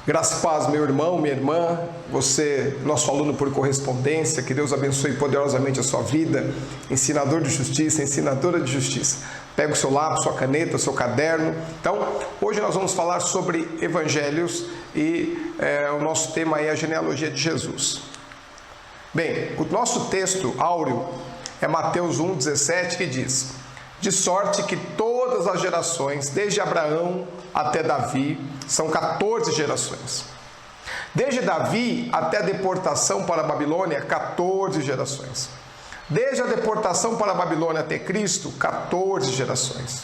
Graça e paz, meu irmão, minha irmã, você, nosso aluno por correspondência, que Deus abençoe poderosamente a sua vida, ensinador de justiça, ensinadora de justiça. Pega o seu lápis, sua caneta, seu caderno. Então, hoje nós vamos falar sobre evangelhos e o nosso tema é a genealogia de Jesus. Bem, o nosso texto áureo é Mateus 1,17, que diz: de sorte que todas as gerações, desde Abraão até Davi, são 14 gerações. Desde Davi até a deportação para a Babilônia, 14 gerações. Desde a deportação para a Babilônia até Cristo, 14 gerações.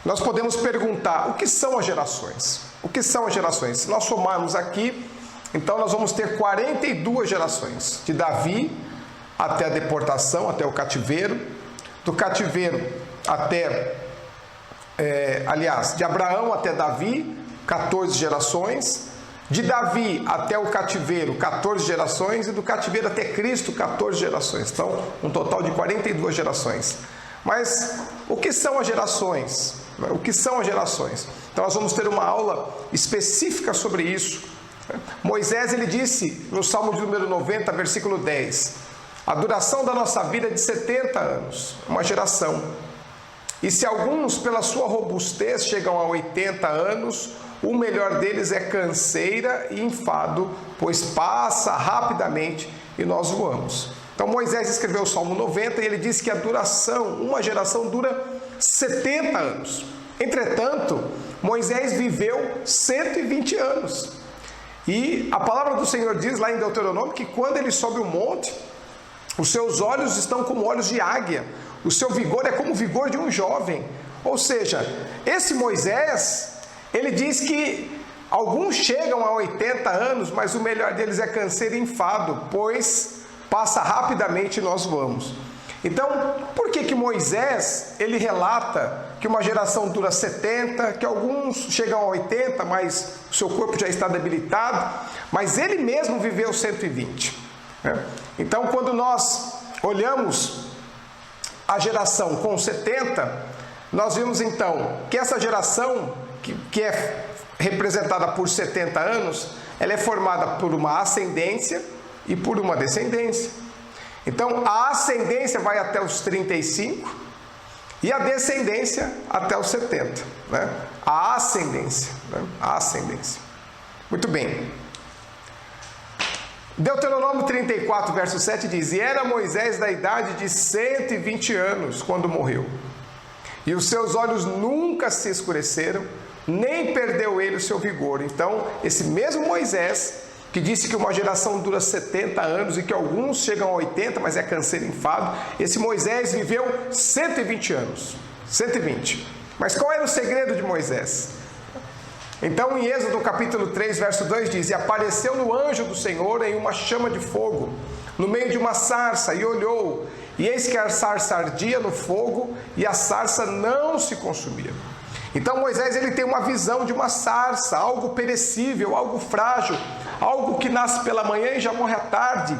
Nós podemos perguntar, o que são as gerações? O que são as gerações? Se nós somarmos aqui, então nós vamos ter 42 gerações. De Davi até a deportação, até o cativeiro. Do cativeiro até, de Abraão até Davi, 14 gerações. De Davi até o cativeiro, 14 gerações. E do cativeiro até Cristo, 14 gerações. Então, um total de 42 gerações. Mas o que são as gerações? O que são as gerações? Então, nós vamos ter uma aula específica sobre isso. Moisés, ele disse no Salmo de número 90, versículo 10... a duração da nossa vida é de 70 anos, uma geração. E se alguns, pela sua robustez, chegam a 80 anos, o melhor deles é canseira e enfado, pois passa rapidamente e nós voamos. Então Moisés escreveu o Salmo 90 e ele disse que a duração, uma geração dura 70 anos. Entretanto, Moisés viveu 120 anos. E a palavra do Senhor diz lá em Deuteronômio que quando ele sobe o monte, os seus olhos estão como olhos de águia, o seu vigor é como o vigor de um jovem. Ou seja, esse Moisés, ele diz que alguns chegam a 80 anos, mas o melhor deles é canseiro e enfado, pois passa rapidamente e nós vamos. Então, por que Moisés, ele relata que uma geração dura 70, que alguns chegam a 80, mas o seu corpo já está debilitado, mas ele mesmo viveu 120? Então, quando nós olhamos a geração com 70, nós vimos então que essa geração, que é representada por 70 anos, ela é formada por uma ascendência e por uma descendência. Então, a ascendência vai até os 35 e a descendência até os 70. A ascendência. A ascendência. Muito bem. Deuteronômio 34, verso 7 diz: e era Moisés da idade de 120 anos quando morreu, e os seus olhos nunca se escureceram, nem perdeu ele o seu vigor. Então, esse mesmo Moisés, que disse que uma geração dura 70 anos e que alguns chegam a 80, mas é canseiro e enfado, esse Moisés viveu 120 anos. 120. Mas qual era o segredo de Moisés? Então, em Êxodo capítulo 3, verso 2 diz: e apareceu-lhe o anjo do Senhor em uma chama de fogo, no meio de uma sarça, e olhou, e eis que a sarça ardia no fogo, e a sarça não se consumia. Então Moisés, ele tem uma visão de uma sarça, algo perecível, algo frágil, algo que nasce pela manhã e já morre à tarde,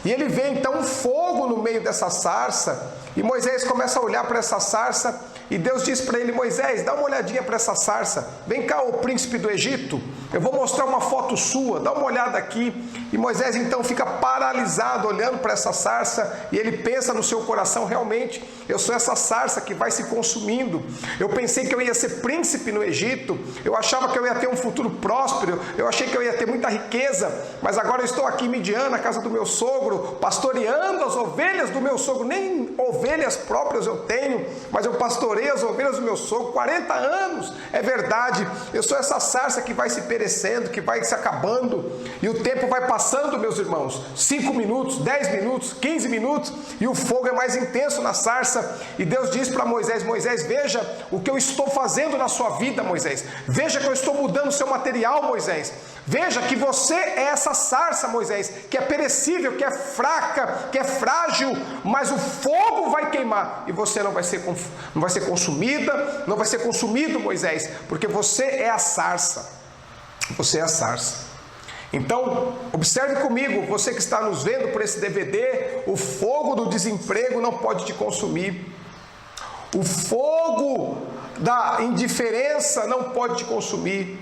E ele vê então um fogo no meio dessa sarça, e Moisés começa a olhar para essa sarça, e Deus diz para ele: Moisés, dá uma olhadinha para essa sarça, vem cá, o príncipe do Egito, eu vou mostrar uma foto sua, dá uma olhada aqui. E Moisés então fica paralisado olhando para essa sarça, e ele pensa no seu coração: realmente, eu sou essa sarça que vai se consumindo. Eu pensei que eu ia ser príncipe no Egito, eu achava que eu ia ter um futuro próspero, eu achei que eu ia ter muita riqueza, mas agora eu estou aqui em Midian, na casa do meu sogro, pastoreando as ovelhas do meu sogro. Nem ovelhas próprias eu tenho, mas eu pastorei as ovelhas do meu sogro 40 anos, é verdade. Eu sou essa sarça que vai se perecendo, que vai se acabando, e o tempo vai passando, meus irmãos, 5 minutos, 10 minutos, 15 minutos, e o fogo é mais intenso na sarça, e Deus diz para Moisés: Moisés, veja o que eu estou fazendo na sua vida, Moisés, veja que eu estou mudando o seu material, Moisés, veja que você é essa sarça, Moisés, que é perecível, que é fraca, que é frágil, mas o fogo vai queimar, e você não vai ser consumida, não vai ser consumido, Moisés, porque você é a sarça, você é a sarça. Então, observe comigo, você que está nos vendo por esse DVD, o fogo do desemprego não pode te consumir, o fogo da indiferença não pode te consumir,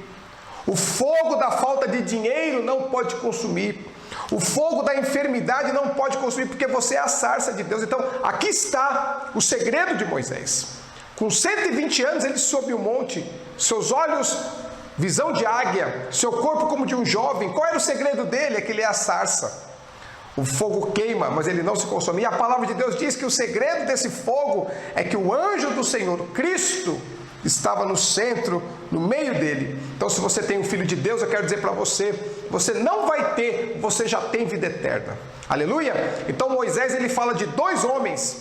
O fogo da falta de dinheiro não pode consumir. O fogo da enfermidade não pode consumir, porque você é a sarça de Deus. Então, aqui está o segredo de Moisés. Com 120 anos, ele sobe o monte, seus olhos, visão de águia, seu corpo como de um jovem. Qual era o segredo dele? É que ele é a sarça. O fogo queima, mas ele não se consome. E a palavra de Deus diz que o segredo desse fogo é que o anjo do Senhor, Cristo, estava no centro, no meio dele. Então, se você tem um filho de Deus, eu quero dizer para você, você não vai ter, você já tem vida eterna. Aleluia? Então Moisés, ele fala de dois homens.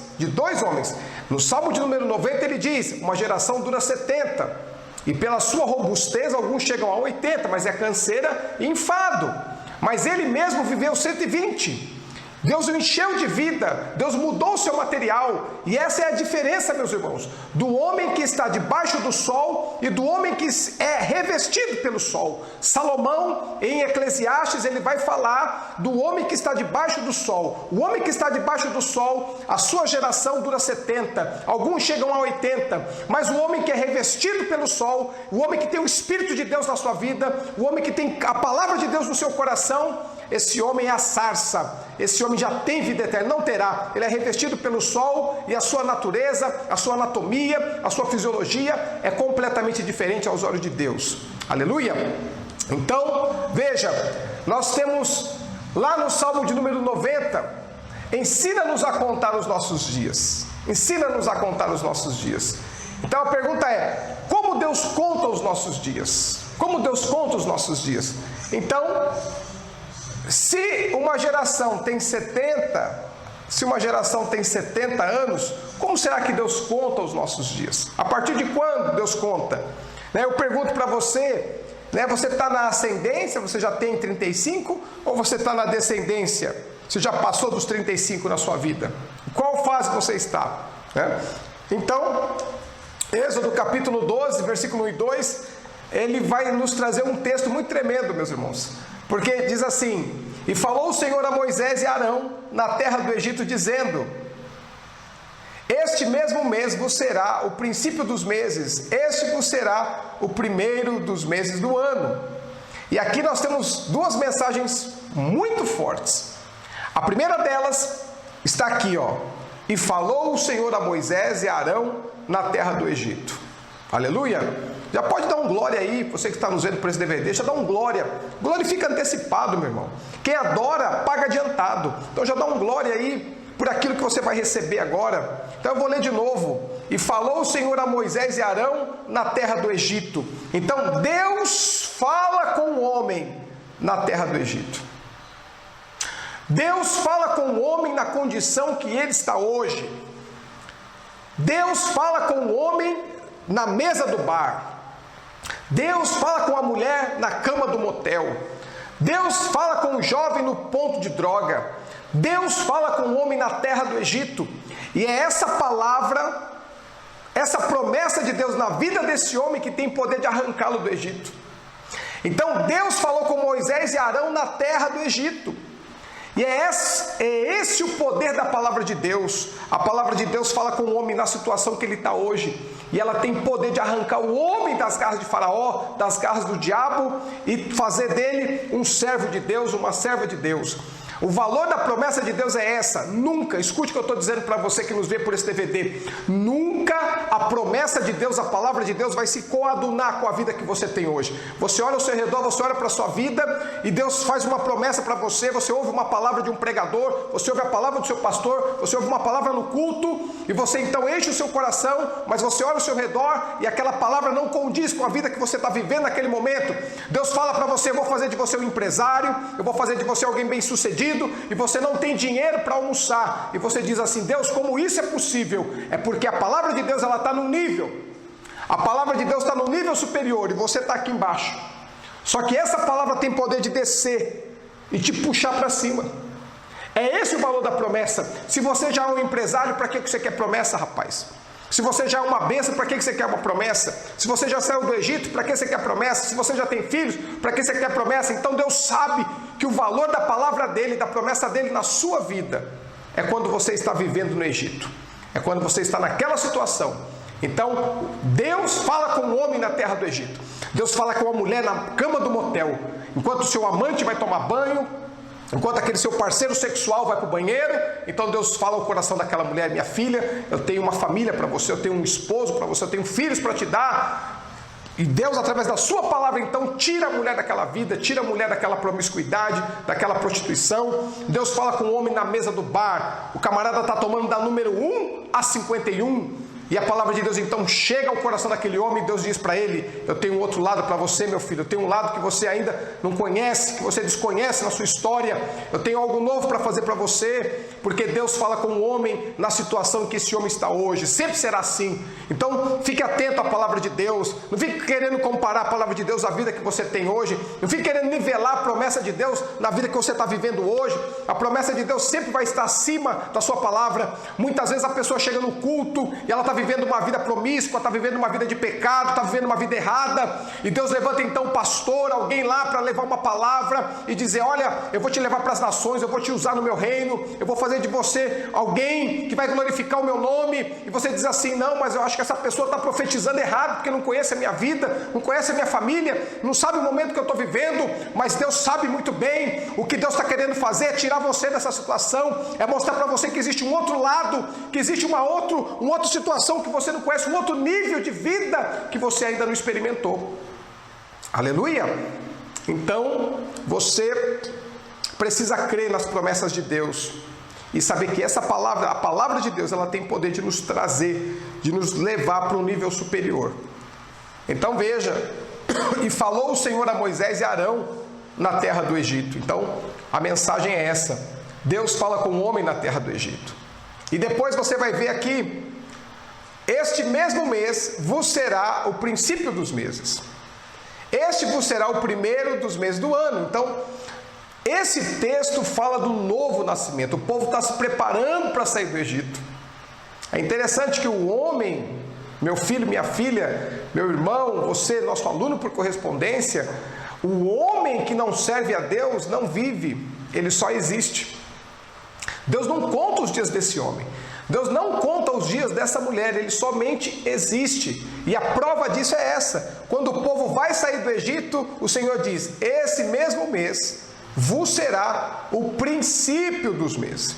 No Salmo de número 90 ele diz, uma geração dura 70, e pela sua robustez alguns chegam a 80, mas é canseira e enfado. Mas ele mesmo viveu 120. Deus o encheu de vida, Deus mudou o seu material, e essa é a diferença, meus irmãos, do homem que está debaixo do sol e do homem que é revestido pelo sol. Salomão, em Eclesiastes, ele vai falar do homem que está debaixo do sol. O homem que está debaixo do sol, a sua geração dura 70, alguns chegam a 80, mas o homem que é revestido pelo sol, o homem que tem o Espírito de Deus na sua vida, o homem que tem a palavra de Deus no seu coração, esse homem é a sarça, esse homem já tem vida eterna, não terá, ele é revestido pelo sol e a sua natureza, a sua anatomia, a sua fisiologia é completamente diferente aos olhos de Deus. Aleluia! Então, veja, nós temos lá no Salmo de número 90, ensina-nos a contar os nossos dias, ensina-nos a contar os nossos dias. Então a pergunta é, como Deus conta os nossos dias? Como Deus conta os nossos dias? Então, se uma geração tem 70 anos, como será que Deus conta os nossos dias? A partir de quando Deus conta? Eu pergunto para você, você está na ascendência, você já tem 35, ou você está na descendência? Você já passou dos 35 na sua vida? Em qual fase você está? Então, Êxodo capítulo 12, versículo 1 e 2, ele vai nos trazer um texto muito tremendo, meus irmãos. Porque diz assim, e falou o Senhor a Moisés e Arão na terra do Egito, dizendo, este mesmo mês vos será o princípio dos meses, este vos será o primeiro dos meses do ano. E aqui nós temos duas mensagens muito fortes. A primeira delas está aqui, e falou o Senhor a Moisés e a Arão na terra do Egito. Aleluia! Já pode dar um glória aí, você que está nos vendo por esse DVD, já dá um glória. Glorifica antecipado, meu irmão. Quem adora, paga adiantado. Então já dá um glória aí por aquilo que você vai receber agora. Então eu vou ler de novo. E falou o Senhor a Moisés e Arão na terra do Egito. Então Deus fala com o homem na terra do Egito. Deus fala com o homem na condição que ele está hoje. Deus fala com o homem na mesa do bar. Deus fala com a mulher na cama do motel. Deus fala com o jovem no ponto de droga. Deus fala com o homem na terra do Egito. E é essa palavra, essa promessa de Deus na vida desse homem que tem poder de arrancá-lo do Egito. Então Deus falou com Moisés e Arão na terra do Egito. E é esse o poder da palavra de Deus. A palavra de Deus fala com o homem na situação que ele está hoje. E ela tem poder de arrancar o homem das garras de Faraó, das garras do diabo, e fazer dele um servo de Deus, uma serva de Deus. O valor da promessa de Deus é essa. Nunca, escute o que eu estou dizendo para você que nos vê por esse DVD. Nunca a promessa de Deus, a palavra de Deus vai se coadunar com a vida que você tem hoje. Você olha ao seu redor, você olha para a sua vida e Deus faz uma promessa para você. Você ouve uma palavra de um pregador, você ouve a palavra do seu pastor, você ouve uma palavra no culto e você então enche o seu coração, mas você olha ao seu redor e aquela palavra não condiz com a vida que você está vivendo naquele momento. Deus fala para você, eu vou fazer de você um empresário, eu vou fazer de você alguém bem sucedido, e você não tem dinheiro para almoçar, e você diz assim, Deus, como isso é possível? É porque a palavra de Deus, ela está no nível, a palavra de Deus está no nível superior, e você está aqui embaixo. Só que essa palavra tem poder de descer e te puxar para cima. É esse o valor da promessa. Se você já é um empresário, para que você quer promessa, rapaz? Se você já é uma bênção, para que você quer uma promessa? Se você já saiu do Egito, para que você quer promessa? Se você já tem filhos, para que você quer promessa? Então Deus sabe que o valor da palavra dele, da promessa dele na sua vida, é quando você está vivendo no Egito. É quando você está naquela situação Então, Deus fala com o homem na terra do Egito. Deus fala com a mulher na cama do motel. Enquanto o seu amante vai tomar banho, enquanto aquele seu parceiro sexual vai para o banheiro, então Deus fala ao coração daquela mulher: minha filha, eu tenho uma família para você, eu tenho um esposo para você, eu tenho filhos para te dar. E Deus, através da sua palavra, então, tira a mulher daquela vida, tira a mulher daquela promiscuidade, daquela prostituição. Deus fala com o homem na mesa do bar. O camarada está tomando da número 1 a 51. E a palavra de Deus então chega ao coração daquele homem, e Deus diz para ele: eu tenho um outro lado para você, meu filho. Eu tenho um lado que você ainda não conhece, que você desconhece na sua história. Eu tenho algo novo para fazer para você. Porque Deus fala com o homem na situação que esse homem está hoje. Sempre será assim. Então fique atento à palavra de Deus. Não fique querendo comparar a palavra de Deus à vida que você tem hoje. Não fique querendo nivelar a promessa de Deus na vida que você está vivendo hoje. A promessa de Deus sempre vai estar acima da sua palavra. Muitas vezes a pessoa chega no culto e ela está vivendo uma vida promíscua, está vivendo uma vida de pecado, está vivendo uma vida errada, e Deus levanta então um pastor, alguém lá para levar uma palavra e dizer: olha, eu vou te levar para as nações, eu vou te usar no meu reino, eu vou fazer de você alguém que vai glorificar o meu nome. E você diz assim: não, mas eu acho que essa pessoa está profetizando errado, porque não conhece a minha vida, não conhece a minha família, não sabe o momento que eu estou vivendo. Mas Deus sabe muito bem. O que Deus está querendo fazer é tirar você dessa situação, é mostrar para você que existe um outro lado, que existe uma outra situação que você não conhece, um outro nível de vida que você ainda não experimentou. Aleluia! Então, você precisa crer nas promessas de Deus e saber que essa palavra, a palavra de Deus, ela tem poder de nos trazer, de nos levar para um nível superior. Então veja: e falou o Senhor a Moisés e Arão na terra do Egito. Então a mensagem é essa: Deus fala com o homem na terra do Egito. E depois você vai ver aqui: este mesmo mês vos será o princípio dos meses. Este vos será o primeiro dos meses do ano. Então, esse texto fala do novo nascimento. O povo está se preparando para sair do Egito. É interessante que o homem, meu filho, minha filha, meu irmão, você, nosso aluno por correspondência, o homem que não serve a Deus não vive, ele só existe. Deus não conta os dias desse homem. Deus não conta os dias dessa mulher, ele somente existe. E a prova disso é essa: quando o povo vai sair do Egito, o Senhor diz: esse mesmo mês vos será o princípio dos meses.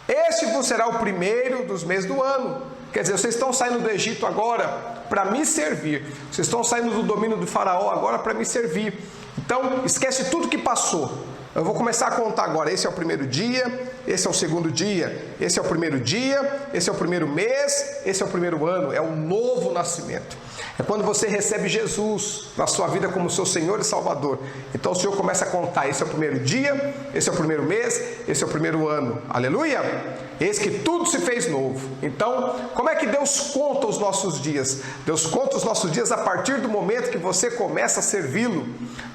Este vos será o primeiro dos meses do ano. Quer dizer, vocês estão saindo do Egito agora para me servir. Vocês estão saindo do domínio do faraó agora para me servir. Então, esquece tudo que passou. Eu vou começar a contar agora. Esse é o primeiro dia, esse é o segundo dia, esse é o primeiro dia, esse é o primeiro mês, esse é o primeiro ano. É o novo nascimento. É quando você recebe Jesus na sua vida como seu Senhor e Salvador. Então o Senhor começa a contar: esse é o primeiro dia, esse é o primeiro mês, esse é o primeiro ano. Aleluia! Eis que tudo se fez novo. Então, como é que Deus conta os nossos dias? Deus conta os nossos dias a partir do momento que você começa a servi-lo.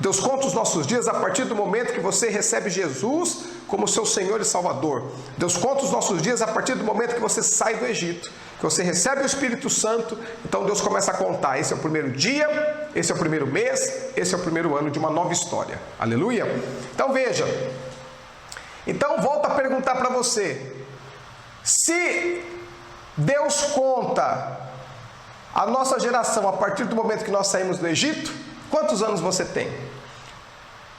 Deus conta os nossos dias a partir do momento que você recebe Jesus como seu Senhor e Salvador. Deus conta os nossos dias a partir do momento que você sai do Egito, que você recebe o Espírito Santo. Então Deus começa a contar: esse é o primeiro dia, esse é o primeiro mês, esse é o primeiro ano de uma nova história. Aleluia! Então veja, então volto a perguntar para você: se Deus conta a nossa geração a partir do momento que nós saímos do Egito, quantos anos você tem?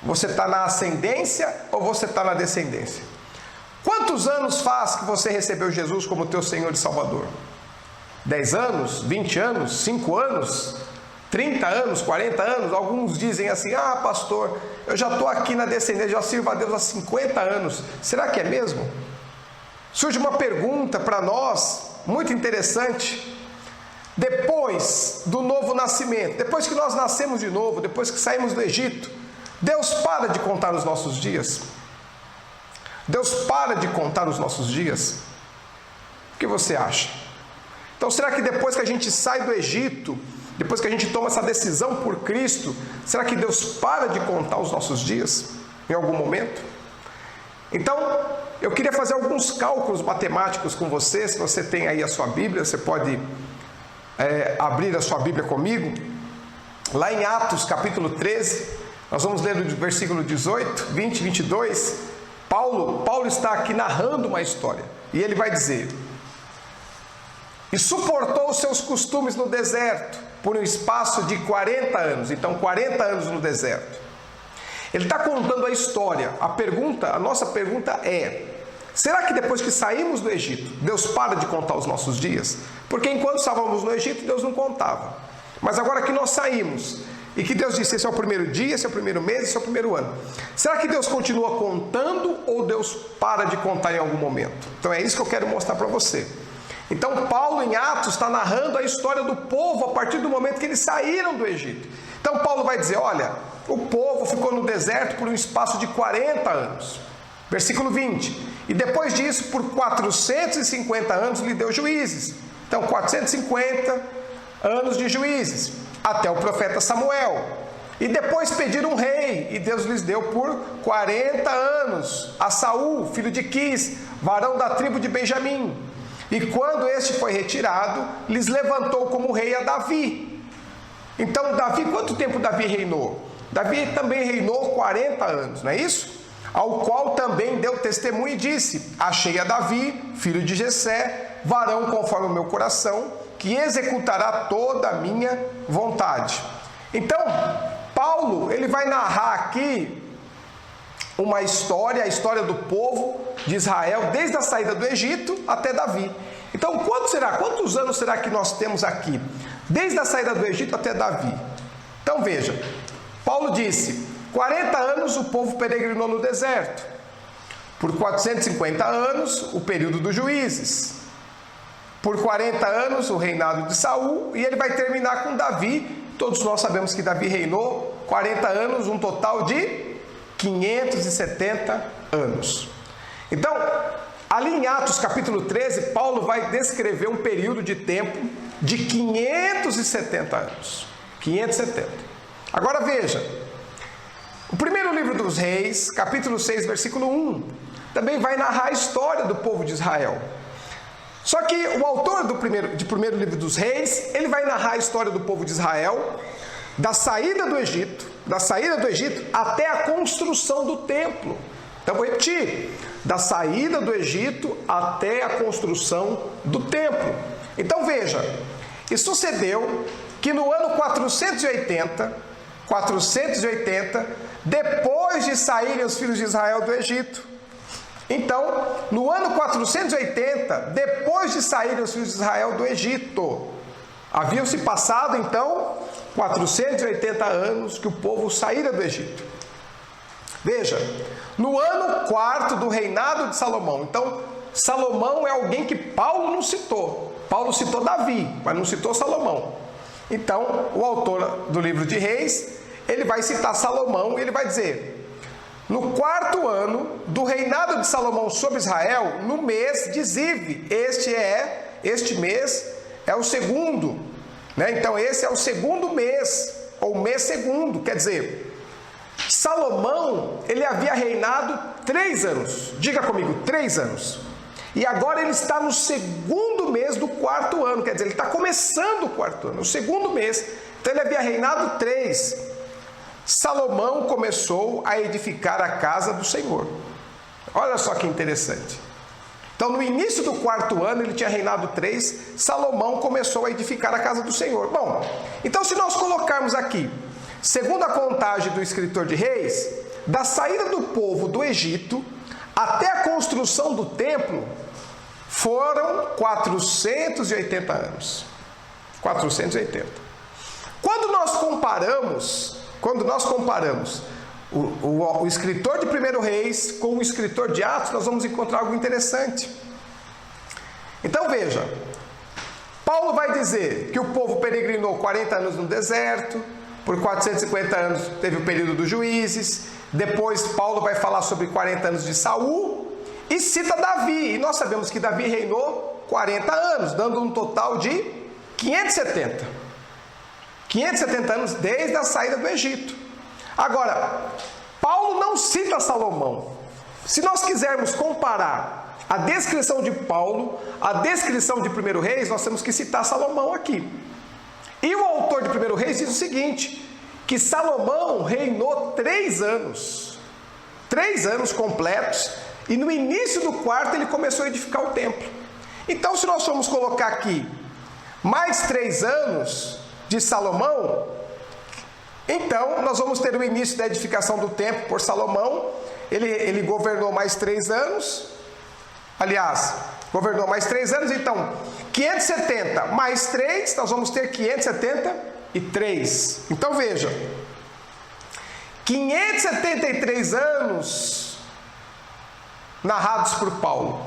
Você está na ascendência ou você está na descendência? Quantos anos faz que você recebeu Jesus como teu Senhor e Salvador? 10 anos? 20 anos? 5 anos? 30 anos? 40 anos? Alguns dizem assim: ah, pastor, eu já estou aqui na descendência, já sirvo a Deus há 50 anos. Será que é mesmo? Surge uma pergunta para nós, muito interessante. Depois do novo nascimento, depois que nós nascemos de novo, depois que saímos do Egito, Deus para de contar os nossos dias? Deus para de contar os nossos dias? O que você acha? Então, será que depois que a gente sai do Egito, depois que a gente toma essa decisão por Cristo, será que Deus para de contar os nossos dias em algum momento? Então, eu queria fazer alguns cálculos matemáticos com você. Se você tem aí a sua Bíblia, você pode abrir a sua Bíblia comigo. Lá em Atos capítulo 13, nós vamos ler do versículo 18, 20 e 22. Paulo está aqui narrando uma história. E ele vai dizer: e suportou os seus costumes no deserto por um espaço de 40 anos. Então, 40 anos no deserto. Ele está contando a história. A nossa pergunta é: será que depois que saímos do Egito, Deus para de contar os nossos dias? Porque enquanto estávamos no Egito, Deus não contava. Mas agora que nós saímos, e que Deus disse, esse é o primeiro dia, esse é o primeiro mês, esse é o primeiro ano. Será que Deus continua contando ou Deus para de contar em algum momento? Então é isso que eu quero mostrar para você. Então Paulo em Atos está narrando a história do povo a partir do momento que eles saíram do Egito. Então Paulo vai dizer, olha, o povo ficou no deserto por um espaço de 40 anos. Versículo 20. E depois disso, por 450 anos lhe deu juízes. Então 450 anos de juízes, até o profeta Samuel. E depois pediram um rei, e Deus lhes deu por 40 anos a Saul, filho de Quis, varão da tribo de Benjamim. E quando este foi retirado, lhes levantou como rei a Davi. Então Davi, quanto tempo Davi reinou? Davi também reinou 40 anos, não é isso? Ao qual também deu testemunho e disse, achei a Davi, filho de Jessé, varão conforme o meu coração, que executará toda a minha vontade. Então, Paulo, ele vai narrar aqui uma história, a história do povo de Israel, desde a saída do Egito até Davi. Então, quantos anos será que nós temos aqui? Desde a saída do Egito até Davi. Então, veja, Paulo disse, 40 anos o povo peregrinou no deserto. Por 450 anos, o período dos juízes. Por 40 anos, o reinado de Saul. E ele vai terminar com Davi. Todos nós sabemos que Davi reinou 40 anos, um total de 570 anos. Então, ali em Atos capítulo 13, Paulo vai descrever um período de tempo de 570 anos. 570. Agora veja, o primeiro livro dos Reis, capítulo 6, versículo 1, também vai narrar a história do povo de Israel. Só que o autor do primeiro livro dos Reis, ele vai narrar a história do povo de Israel, da saída do Egito até a construção do templo. Então vou repetir, da saída do Egito até a construção do templo. Então veja, e sucedeu que no ano 480, depois de saírem os filhos de Israel do Egito. Então, no ano 480, depois de saírem os filhos de Israel do Egito, haviam-se passado então 480 anos que o povo saíra do Egito. Veja, no ano 4º do reinado de Salomão. Então, Salomão é alguém que Paulo não citou. Paulo citou Davi, mas não citou Salomão. Então, o autor do livro de Reis, ele vai citar Salomão e ele vai dizer, no 4º ano do reinado de Salomão sobre Israel, no mês de Ziv, este mês é o segundo, né? Então esse é o segundo mês, ou mês segundo, quer dizer, Salomão, ele havia reinado 3 anos, diga comigo, 3 anos, e agora ele está no segundo mês do 4º ano, quer dizer, ele está começando o 4º ano, o segundo mês, então ele havia reinado 3. Salomão começou a edificar a casa do Senhor. Olha só que interessante. Então, no início do 4º ano, ele tinha reinado 3, Salomão começou a edificar a casa do Senhor. Bom, então se nós colocarmos aqui, segundo a contagem do escritor de Reis, da saída do povo do Egito até a construção do templo, foram 480 anos. 480. Quando nós comparamos o escritor de 1 Reis com o escritor de Atos, nós vamos encontrar algo interessante. Então veja, Paulo vai dizer que o povo peregrinou 40 anos no deserto, por 450 anos teve o período dos juízes, depois Paulo vai falar sobre 40 anos de Saul e cita Davi, e nós sabemos que Davi reinou 40 anos, dando um total de 570 anos desde a saída do Egito. Agora, Paulo não cita Salomão. Se nós quisermos comparar a descrição de Paulo, a descrição de 1 Reis, nós temos que citar Salomão aqui. E o autor de 1 Reis diz o seguinte, que Salomão reinou 3 anos. 3 anos completos, e no início do 4º ele começou a edificar o templo. Então, se nós formos colocar aqui mais 3 anos de Salomão, então nós vamos ter o início da edificação do templo por Salomão. Ele governou mais 3 anos, aliás, governou mais 3 anos, então 570 mais 3, nós vamos ter 573. Então veja, 573 anos narrados por Paulo,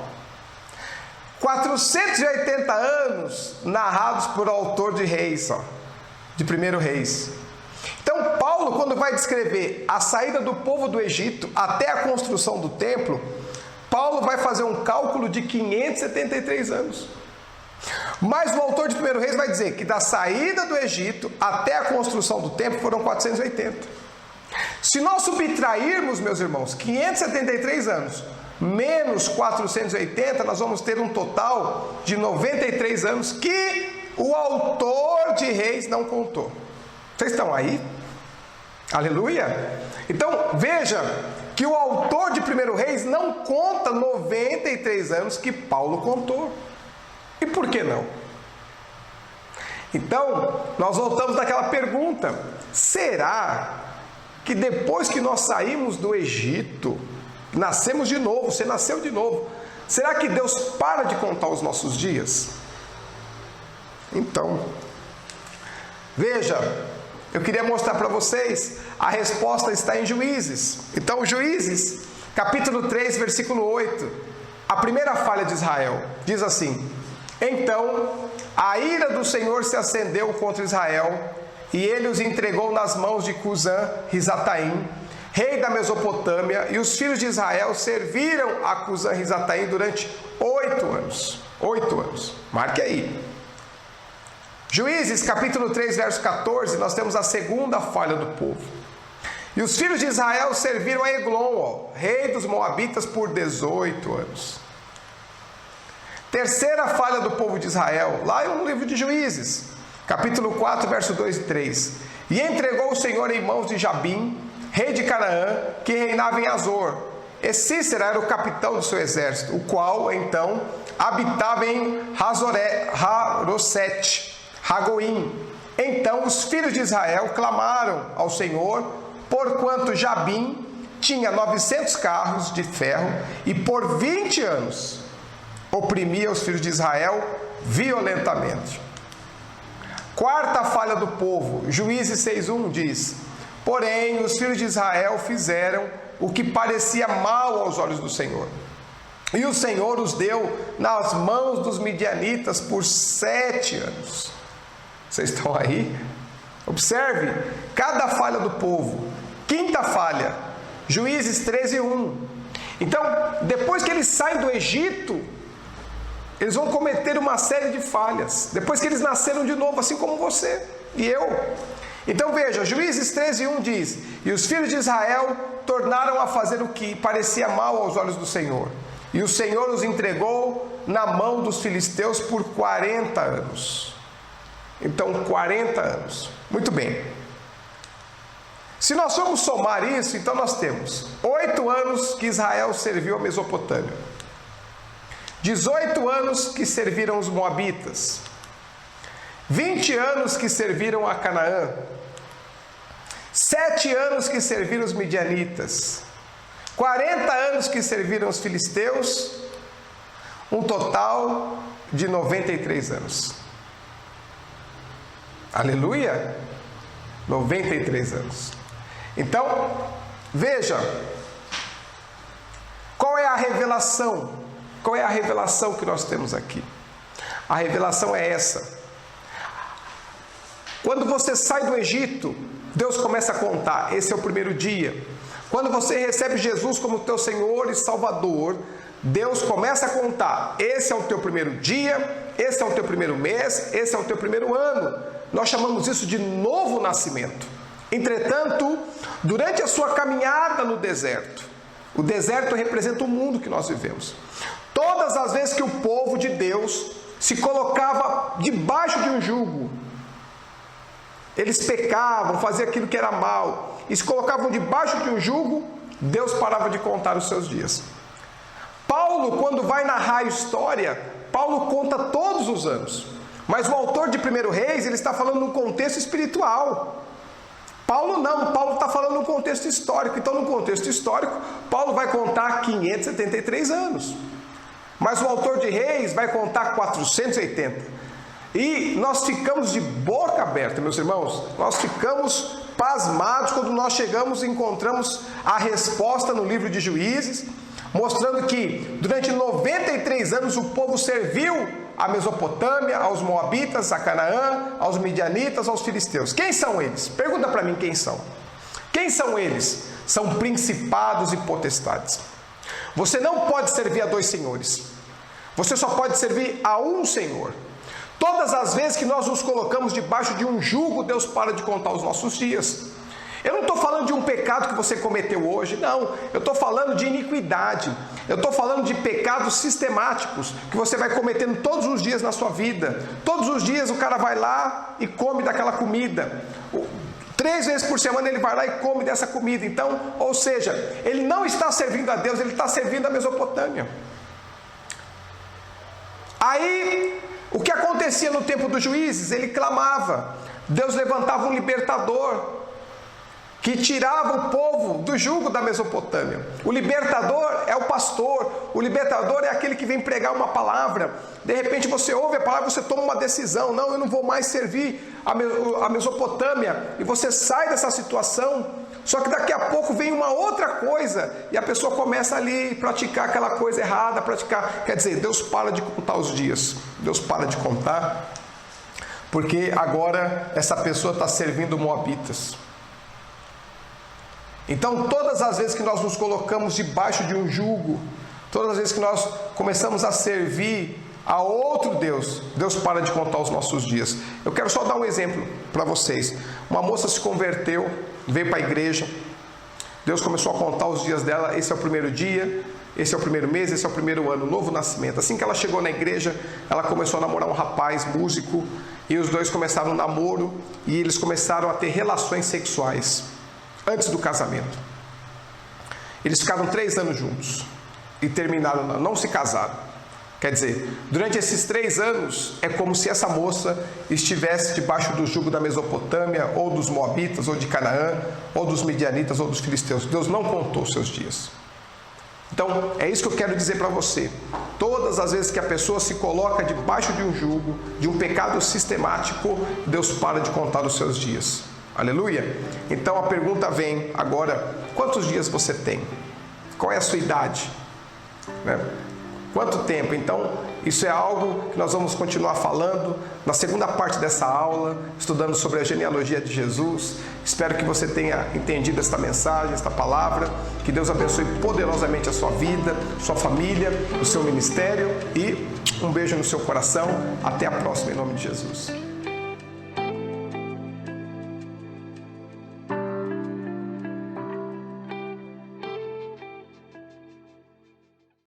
480 anos narrados por autor de Reis, de 1 Reis. Então Paulo, quando vai descrever a saída do povo do Egito até a construção do templo, Paulo vai fazer um cálculo de 573 anos. Mas o autor de 1 Reis vai dizer que da saída do Egito até a construção do templo foram 480. Se nós subtrairmos, meus irmãos, 573 anos menos 480, nós vamos ter um total de 93 anos que o autor de Reis não contou. Vocês estão aí? Aleluia! Então veja que o autor de 1 Reis não conta 93 anos que Paulo contou. E por que não? Então, nós voltamos naquela pergunta: será que depois que nós saímos do Egito, nascemos de novo, você nasceu de novo, será que Deus para de contar os nossos dias? Então, veja, eu queria mostrar para vocês, a resposta está em Juízes. Então, Juízes, capítulo 3, versículo 8, a primeira falha de Israel, diz assim: então a ira do Senhor se acendeu contra Israel, e ele os entregou nas mãos de Cusã-Risataim, rei da Mesopotâmia, e os filhos de Israel serviram a Cusã-Risataim durante 8 anos. 8 anos, marque aí. Juízes, capítulo 3, verso 14, nós temos a segunda falha do povo. E os filhos de Israel serviram a Eglon, rei dos Moabitas, por 18 anos. Terceira falha do povo de Israel, lá no livro de Juízes, capítulo 4, verso 2 e 3. E entregou o Senhor em mãos de Jabim, rei de Canaã, que reinava em Azor. E Cícera era o capitão do seu exército, o qual, então, habitava em Harosete, Ragoim. Então os filhos de Israel clamaram ao Senhor, porquanto Jabim tinha 900 carros de ferro, e por 20 anos oprimia os filhos de Israel violentamente. Quarta falha do povo, Juízes 6:1 diz: porém os filhos de Israel fizeram o que parecia mal aos olhos do Senhor, e o Senhor os deu nas mãos dos midianitas por 7 anos. Vocês estão aí? Observe cada falha do povo. Quinta falha, Juízes 13:1. Então, depois que eles saem do Egito, eles vão cometer uma série de falhas, depois que eles nasceram de novo, assim como você e eu. Então veja, Juízes 13:1 diz: e os filhos de Israel tornaram a fazer o que parecia mal aos olhos do Senhor, e o Senhor os entregou na mão dos filisteus por 40 anos. Então 40 anos, muito bem. Se nós formos somar isso, então nós temos 8 anos que Israel serviu a Mesopotâmia, 18 anos que serviram os Moabitas, 20 anos que serviram a Canaã, 7 anos que serviram os Midianitas, 40 anos que serviram os filisteus, um total de 93 anos. Aleluia! 93 anos. Então, veja, qual é a revelação? Qual é a revelação que nós temos aqui? A revelação é essa: quando você sai do Egito, Deus começa a contar, esse é o primeiro dia. Quando você recebe Jesus como teu Senhor e Salvador, Deus começa a contar, esse é o teu primeiro dia, esse é o teu primeiro mês, esse é o teu primeiro ano. Nós chamamos isso de novo nascimento. Entretanto, durante a sua caminhada no deserto, o deserto representa o mundo que nós vivemos. Todas as vezes que o povo de Deus se colocava debaixo de um jugo, eles pecavam, faziam aquilo que era mal, e se colocavam debaixo de um jugo, Deus parava de contar os seus dias. Paulo, quando vai narrar a história, Paulo conta todos os anos. Mas o autor de 1 Reis, ele está falando no contexto espiritual. Paulo não, Paulo está falando no contexto histórico. Então, no contexto histórico, Paulo vai contar 573 anos. Mas o autor de Reis vai contar 480. E nós ficamos de boca aberta, meus irmãos. Nós ficamos pasmados quando nós chegamos e encontramos a resposta no livro de Juízes, mostrando que durante 93 anos o povo serviu a Mesopotâmia, aos Moabitas, a Canaã, aos Midianitas, aos Filisteus. Quem são eles? Pergunta para mim quem são. Quem são eles? São principados e potestades. Você não pode servir a dois senhores. Você só pode servir a um Senhor. Todas as vezes que nós nos colocamos debaixo de um jugo, Deus para de contar os nossos dias. Eu não estou falando de um pecado que você cometeu hoje, não. Eu estou falando de iniquidade. Eu estou falando de pecados sistemáticos que você vai cometendo todos os dias na sua vida. Todos os dias o cara vai lá e come daquela comida. 3 vezes por semana ele vai lá e come dessa comida. Então, ou seja, ele não está servindo a Deus, ele está servindo a Mesopotâmia. Aí, o que acontecia no tempo dos juízes? Ele clamava. Deus levantava um libertador que tirava o povo do jugo da Mesopotâmia. O libertador é o pastor, o libertador é aquele que vem pregar uma palavra. De repente você ouve a palavra, você toma uma decisão: não, eu não vou mais servir a Mesopotâmia, e você sai dessa situação. Só que daqui a pouco vem uma outra coisa, e a pessoa começa ali a praticar aquela coisa errada, quer dizer, Deus para de contar os dias, Deus para de contar, porque agora essa pessoa está servindo Moabitas. Então, todas as vezes que nós nos colocamos debaixo de um jugo, todas as vezes que nós começamos a servir a outro Deus, Deus para de contar os nossos dias. Eu quero só dar um exemplo para vocês. Uma moça se converteu, veio para a igreja, Deus começou a contar os dias dela. Esse é o primeiro dia, esse é o primeiro mês, esse é o primeiro ano, novo nascimento. Assim que ela chegou na igreja, ela começou a namorar um rapaz músico, e os dois começaram um namoro, e eles começaram a ter relações sexuais antes do casamento. Eles ficaram 3 anos juntos e terminaram, não se casaram. Quer dizer, durante esses 3 anos é como se essa moça estivesse debaixo do jugo da Mesopotâmia, ou dos Moabitas, ou de Canaã, ou dos Midianitas, ou dos Filisteus. Deus não contou seus dias. Então, é isso que eu quero dizer para você. Todas as vezes que a pessoa se coloca debaixo de um jugo, de um pecado sistemático, Deus para de contar os seus dias. Aleluia? Então a pergunta vem agora: quantos dias você tem? Qual é a sua idade? Quanto tempo? Então, isso é algo que nós vamos continuar falando na segunda parte dessa aula, estudando sobre a genealogia de Jesus. Espero que você tenha entendido esta mensagem, esta palavra. Que Deus abençoe poderosamente a sua vida, sua família, o seu ministério, e um beijo no seu coração. Até a próxima, em nome de Jesus.